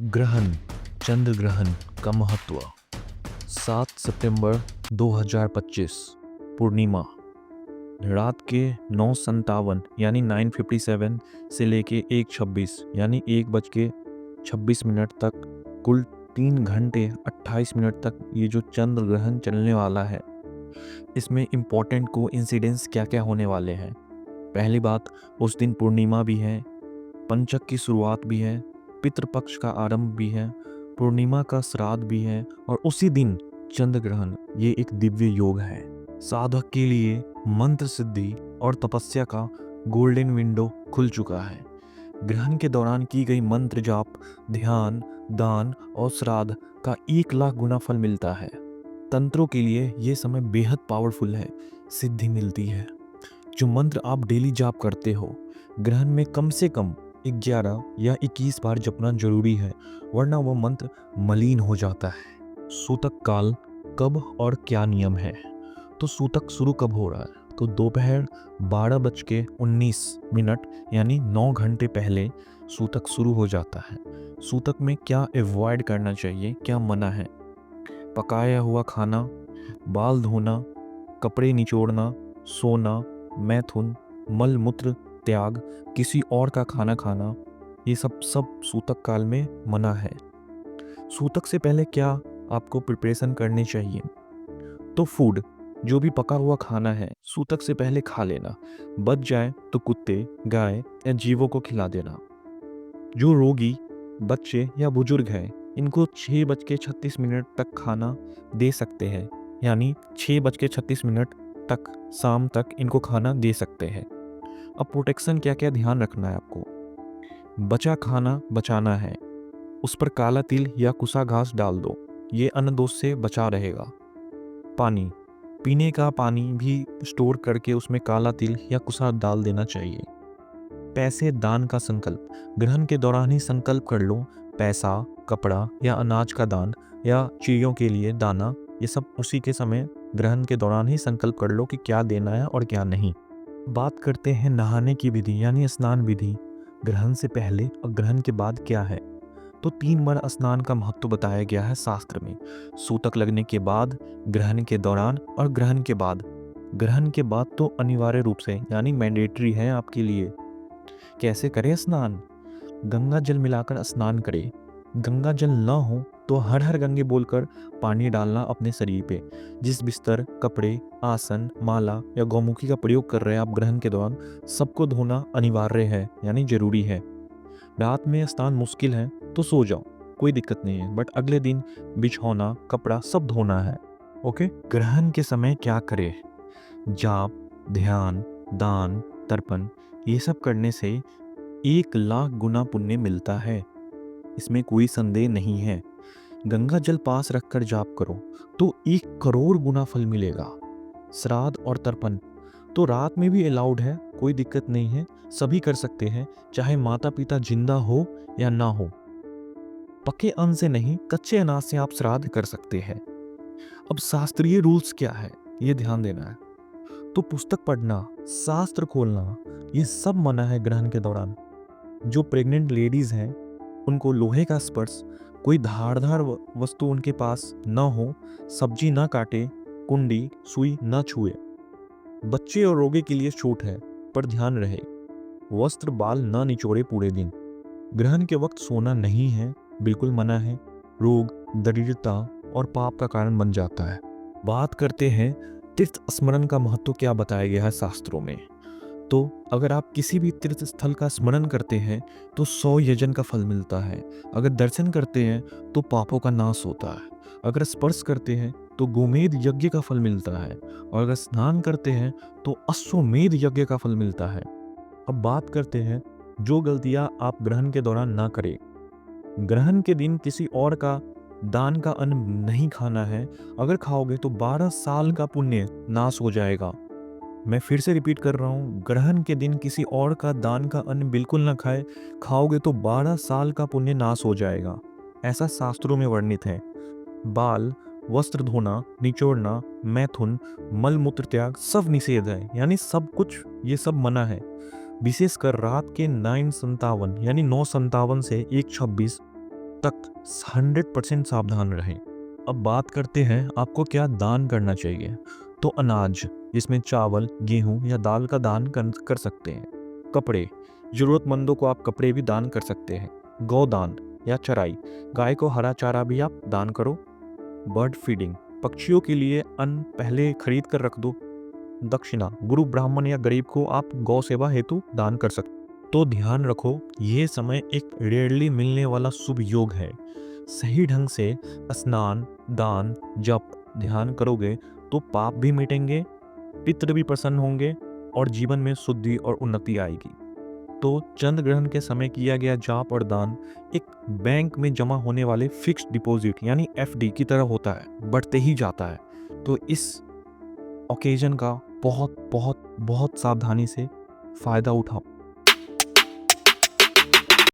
ग्रहण, चंद्र ग्रहण का महत्व। 7 सितंबर 2025 पूर्णिमा, रात के 9:57 यानी 9:57 से लेके 1:26 यानी 1:26 तक कुल 3 घंटे 28 मिनट तक ये जो चंद्र ग्रहण चलने वाला है, इसमें इम्पोर्टेंट कोइंसिडेंस क्या क्या होने वाले हैं। पहली बात, उस दिन पूर्णिमा भी है, पंचक की शुरुआत भी है, पितृपक्ष का आरंभ भी है, पूर्णिमा का श्राद्ध भी है और उसी दिन चंद्र ग्रहण। ये एक दिव्य योग है। साधक के लिए मंत्र सिद्धि और तपस्या का गोल्डन विंडो खुल चुका है। ग्रहण के दौरान की गई मंत्र जाप, ध्यान, दान और श्राद्ध का 1,00,000 गुना फल मिलता है। तंत्रों के लिए ये समय बेहद पावरफुल है, सिद्धि मिलती है। जो मंत्र आप डेली जाप करते हो, ग्रहण में कम से कम 11 या 21 बार जपना जरूरी है, वरना वो मंत्र मलिन हो जाता है। सूतक काल कब और क्या नियम है? तो सूतक शुरू कब हो रहा है? तो दोपहर 12:19 यानी 9 घंटे पहले सूतक शुरू हो जाता है। सूतक में क्या अवॉइड करना चाहिए, क्या मना है? पकाया हुआ खाना, बाल धोना, कपड़े निचोड़ना, सोना, मैथुन, मल मूत्र त्याग, किसी और का खाना खाना, ये सब सूतक काल में मना है। सूतक से पहले क्या आपको प्रिपरेशन करनी चाहिए? तो फूड, जो भी पका हुआ खाना है, सूतक से पहले खा लेना। बच जाए तो कुत्ते, गाय या जीवों को खिला देना। जो रोगी, बच्चे या बुजुर्ग हैं, इनको 6:36 तक खाना दे सकते हैं, यानी 6:36 तक शाम तक इनको खाना दे सकते हैं। अब प्रोटेक्शन क्या क्या ध्यान रखना है आपको? बचा खाना बचाना है, उस पर काला तिल या कुसा घास डाल दो, ये अन्न दोष से बचा रहेगा। पानी, पीने का पानी भी स्टोर करके उसमें काला तिल या कुसा डाल देना चाहिए। पैसे दान का संकल्प, ग्रहण के दौरान ही संकल्प कर लो, पैसा, कपड़ा या अनाज का दान या चिड़ियों के लिए दाना, ये सब उसी के समय ग्रहण के दौरान ही संकल्प कर लो कि क्या देना है और क्या नहीं। बात करते हैं नहाने की विधि यानी स्नान विधि। ग्रहण से पहले और ग्रहण के बाद क्या है? तो 3 बार स्नान का महत्व बताया गया है शास्त्र में। सूतक लगने के बाद, ग्रहण के दौरान और ग्रहण के बाद। ग्रहण के बाद तो अनिवार्य रूप से यानी मैंडेटरी है आपके लिए। कैसे करें स्नान? गंगा जल मिलाकर स्नान करें। गंगा जल न हो तो हर हर गंगे बोलकर पानी डालना अपने शरीर पे। जिस बिस्तर, कपड़े, आसन, माला या गौमुखी का प्रयोग कर रहे हैं आप ग्रहण के दौरान, सबको धोना अनिवार्य है यानी जरूरी है। रात में स्नान मुश्किल है तो सो जाओ, कोई दिक्कत नहीं है, बट अगले दिन बिछौना, कपड़ा सब धोना है। ओके। ग्रहण के समय क्या करें? जाप, ध्यान, दान, तर्पण, ये सब करने से 1,00,000 गुना पुण्य मिलता है, इसमें कोई संदेह नहीं है। गंगा जल पास रखकर जाप करो तो 1 करोड़ गुना फल मिलेगा। श्राद्ध और तर्पण तो रात में भी अलाउड है, कोई दिक्कत नहीं है, सभी कर सकते हैं, चाहे माता पिता जिंदा हो या ना हो। पके अन्न से नहीं, कच्चे अनाज से आप श्राद्ध कर सकते हैं। अब शास्त्रीय रूल्स क्या है, ये ध्यान देना है। तो पुस्तक पढ़ना, शास्त्र खोलना, ये सब मना है ग्रहण के दौरान। जो प्रेग्नेंट लेडीज हैं, उनको लोहे का स्पर्श, कोई धारदार वस्तु उनके पास न हो, सब्जी ना काटे, कुंडी, सुई न छुए। बच्चे और रोगी के लिए छूट है, पर ध्यान रहे वस्त्र बाल न निचोड़े पूरे दिन। ग्रहण के वक्त सोना नहीं है, बिल्कुल मना है, रोग, दरिद्रता और पाप का कारण बन जाता है। बात करते हैं तीर्थ स्मरण का महत्व क्या बताया गया है शास्त्रों में। तो अगर आप किसी भी तीर्थ स्थल का स्मरण करते हैं तो 100 यजन का फल मिलता है। अगर दर्शन करते हैं तो पापों का नाश होता है। अगर स्पर्श करते हैं तो गोमेध यज्ञ का फल मिलता है और अगर स्नान करते हैं तो अश्वमेध यज्ञ का फल मिलता है। अब बात करते हैं जो गलतियां आप ग्रहण के दौरान ना करें। ग्रहण के दिन किसी और का दान का अन्न नहीं खाना है। अगर खाओगे तो 12 साल का पुण्य नाश हो जाएगा। मैं फिर से रिपीट कर रहा हूँ, ग्रहण के दिन किसी और का दान का अन्न बिल्कुल ना खाए, खाओगे तो 12 साल का पुण्य नाश हो जाएगा, ऐसा शास्त्रों में वर्णित है। बाल, वस्त्र धोना, निचोड़ना, मैथुन, मल मूत्र त्याग सब निषेध है, यानी सब कुछ ये सब मना है। विशेषकर रात के 9:57 यानी 9:57 से 1:26 तक 100% सावधान रहें। अब बात करते हैं आपको क्या दान करना चाहिए। तो अनाज, जिसमें चावल, गेहूं या दाल का दान कर सकते हैं। कपड़े, जरूरतमंदों को आप कपड़े भी दान कर सकते हैं। गौदान या चराई, गाय को हरा चारा भी आप दान करो। बर्ड फीडिंग, पक्षियों के लिए अन्न पहले खरीद कर रख दो। दक्षिणा, गुरु ब्राह्मण या गरीब को आप गौ सेवा हेतु दान कर सकते। तो ध्यान रखो, ये समय एक रेयरली मिलने वाला शुभ योग है। सही ढंग से स्नान, दान, जप, ध्यान करोगे तो पाप भी मिटेंगे, पितृ भी प्रसन्न होंगे और जीवन में शुद्धि और उन्नति आएगी। तो चंद्र ग्रहण के समय किया गया जाप और दान एक बैंक में जमा होने वाले फिक्स्ड डिपॉजिट यानी एफडी की तरह होता है, बढ़ते ही जाता है। तो इस ओकेजन का बहुत बहुत बहुत सावधानी से फायदा उठाओ।